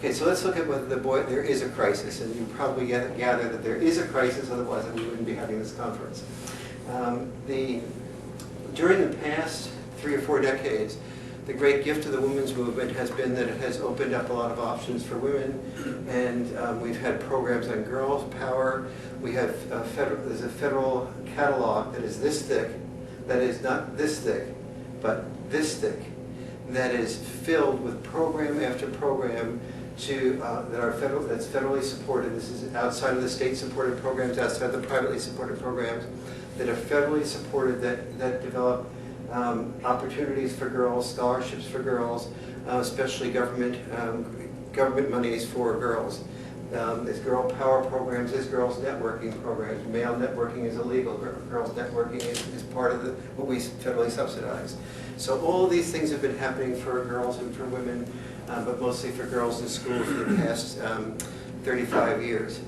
Okay, so let's look at whether there is a crisis, and you probably gather that there is a crisis, otherwise we wouldn't be having this conference. During the past 3 or 4 decades, the great gift of the women's movement has been that it has opened up a lot of options for women, and we've had programs on girls' power. We have there's a federal catalog that is this thick, that is not this thick, but this thick, that is filled with program after program that's federally supported. This is outside of the state-supported programs, outside of the privately supported programs that are federally supported, that develop opportunities for girls, scholarships for girls, especially government monies for girls. There's girl power programs, there's girls networking programs. Male networking is illegal. Girls networking is part of what we federally subsidize. So all of these things have been happening for girls and for women, but mostly for girls in school for the past 35 years.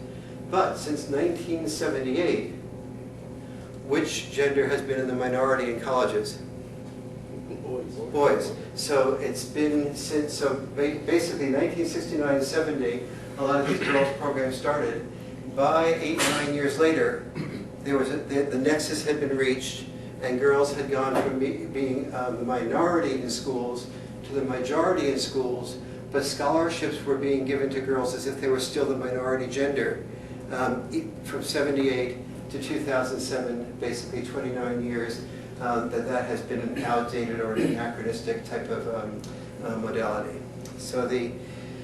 But since 1978, which gender has been in the minority in colleges? Boys. So it's been since, basically 1969 and 70, a lot of these girls programs started. By 8 or 9 years later, there was the nexus had been reached, and girls had gone from being the minority in schools to the majority in schools, but scholarships were being given to girls as if they were still the minority gender. From 78 to 2007, basically 29 years, that has been an outdated or an anachronistic type of modality.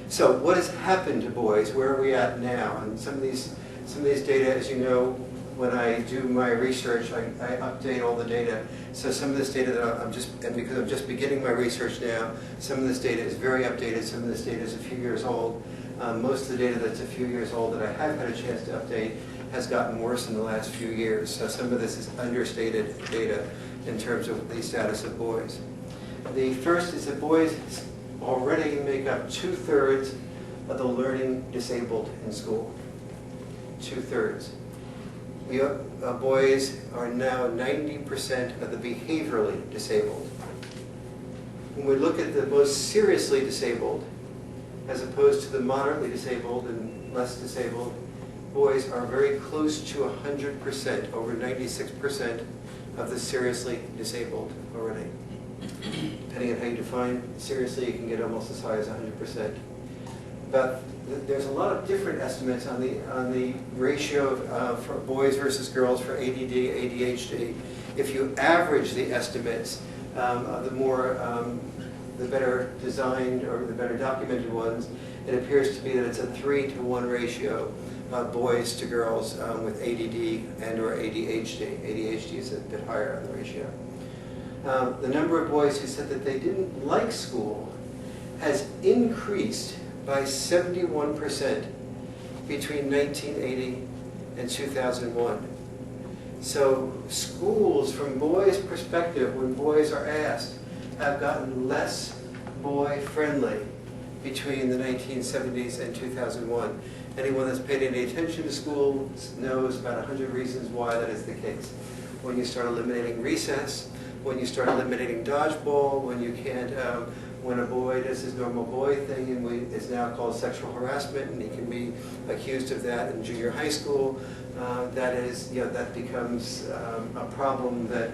So what has happened to boys? Where are we at now? And some of these data, as you know, when I do my research, I update all the data. So some of this data that because I'm just beginning my research now, some of this data is very updated, some of this data is a few years old. Most of the data that's a few years old that I have had a chance to update has gotten worse in the last few years. So some of this is understated data in terms of the status of boys. The first is that boys already make up 2/3 of the learning disabled in school. 2/3. Boys are now 90% of the behaviorally disabled. When we look at the most seriously disabled, as opposed to the moderately disabled and less disabled, boys are very close to 100%, over 96% of the seriously disabled already. Depending on how you define seriously, you can get almost as high as 100%. But there's a lot of different estimates on the ratio for boys versus girls for ADD, ADHD. If you average the estimates, the better designed or the better documented ones, it appears to be that it's a 3-to-1 ratio of boys to girls with ADD and or ADHD. ADHD is a bit higher on the ratio. The number of boys who said that they didn't like school has increased by 71% between 1980 and 2001. So schools, from boys' perspective, when boys are asked, have gotten less boy-friendly between the 1970s and 2001. Anyone that's paid any attention to school knows about 100 reasons why that is the case. When you start eliminating recess, when you start eliminating dodgeball, when you can't, when a boy does his normal boy thing and it's now called sexual harassment, and he can be accused of that in junior high school, that becomes a problem that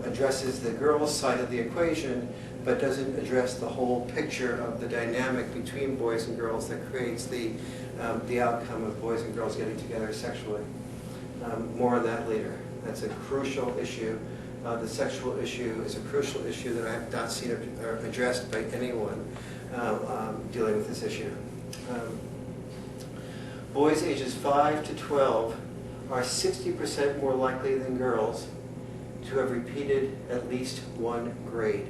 addresses the girls' side of the equation, but doesn't address the whole picture of the dynamic between boys and girls that creates the outcome of boys and girls getting together sexually. More on that later. That's a crucial issue. The sexual issue is a crucial issue that I have not seen addressed by anyone dealing with this issue. Boys ages 5 to 12 are 60% more likely than girls to have repeated at least one grade.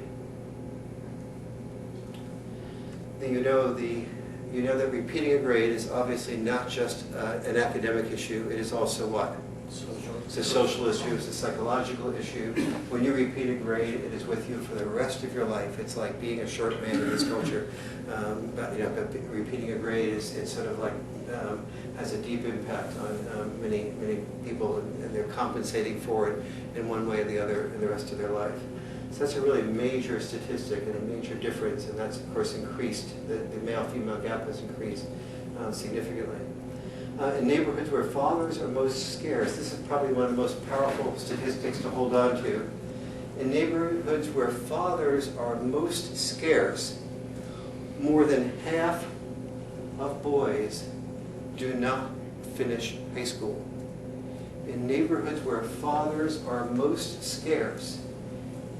You know that repeating a grade is obviously not just an academic issue, it is also what? It's a social issue, it's a psychological issue. When you repeat a grade, it is with you for the rest of your life. It's like being a short man in this culture. But repeating a grade is sort of like has a deep impact on many people, and they're compensating for it in one way or the other in the rest of their life. So that's a really major statistic and a major difference, and that's of course increased. The male-female gap has increased significantly. In neighborhoods where fathers are most scarce, this is probably one of the most powerful statistics to hold on to. In neighborhoods where fathers are most scarce, more than half of boys do not finish high school. In neighborhoods where fathers are most scarce,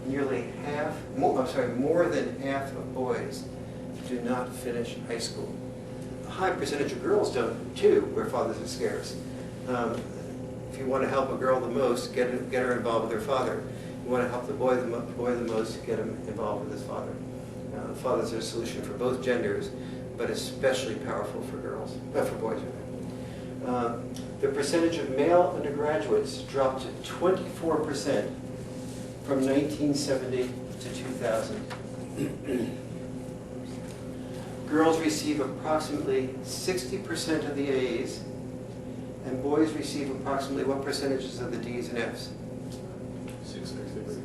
more than half of boys do not finish high school. A high percentage of girls don't, too, where fathers are scarce. If you want to help a girl the most, get her involved with her father. You want to help the boy the most, get him involved with his father. Fathers are a solution for both genders, but especially powerful for girls, for boys. The percentage of male undergraduates dropped to 24% from 1970 to 2000. Girls receive approximately 60% of the A's, and boys receive approximately what percentages of the D's and F's?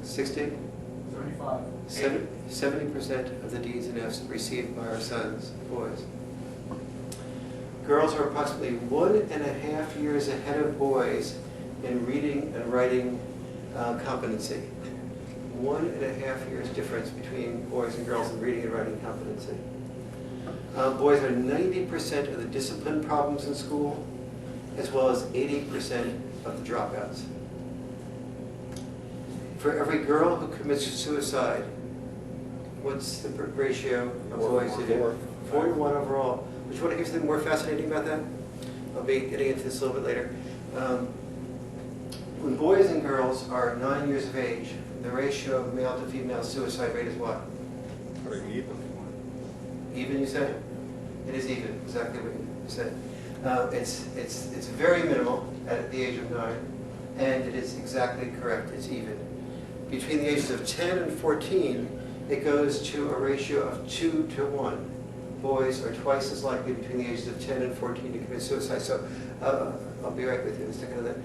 60? 35. 70% of the D's and F's received by our sons, boys. Girls are approximately 1.5 years ahead of boys in reading and writing competency. 1.5 years difference between boys and girls in reading and writing competency. Boys are 90% of the discipline problems in school, as well as 80% of the dropouts. For every girl who commits suicide, what's the ratio of boys to do? 4 to 1 overall. Would you want to hear something more fascinating about that? I'll be getting into this a little bit later. When boys and girls are 9 years of age, the ratio of male to female suicide rate is what? Even. Even, you said? It is even, exactly what you said. It's very minimal at the age of 9, and it is exactly correct, it's even. Between the ages of 10 and 14, it goes to a ratio of 2 to 1. Boys are twice as likely between the ages of 10 and 14 to commit suicide. So I'll be right with you in a second on that.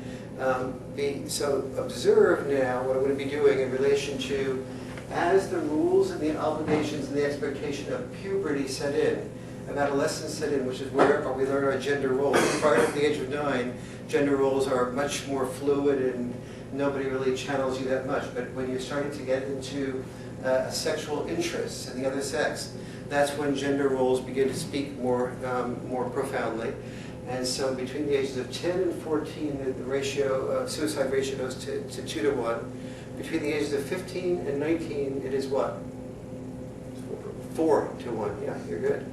So observe now what I'm going to be doing in relation to, as the rules and the obligations and the expectation of puberty set in, and adolescence set in, which is where we learn our gender roles. Prior to the age of 9, gender roles are much more fluid and nobody really channels you that much. But when you're starting to get into sexual interests in the other sex, that's when gender roles begin to speak more profoundly. And so between the ages of 10 and 14, the ratio, suicide ratio goes to 2 to 1. Between the ages of 15 and 19, it is what? 4 to 1. Yeah, you're good.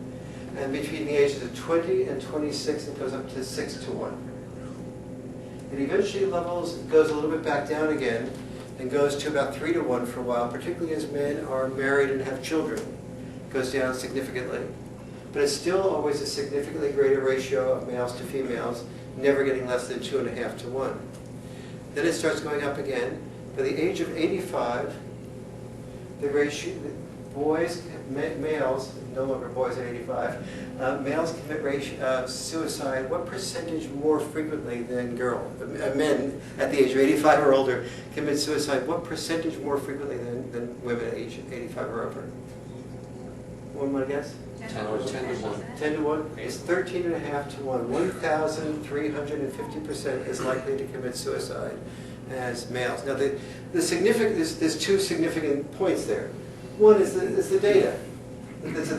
And between the ages of 20 and 26, it goes up to 6 to 1. It eventually goes a little bit back down again and goes to about 3 to 1 for a while, particularly as men are married and have children. It goes down significantly. But it's still always a significantly greater ratio of males to females, never getting less than 2.5 to 1. Then it starts going up again. By the age of 85, the ratio, males, no longer boys at 85, males commit suicide, what percentage more frequently than men at the age of 85 or older commit suicide, what percentage more frequently than women at age 85 or over? One more guess? 10 to 1. 10 to 1? It's 13.5 to 1. 1,350% is likely to commit suicide as males. Now, there's two significant points there. One is the data. There's a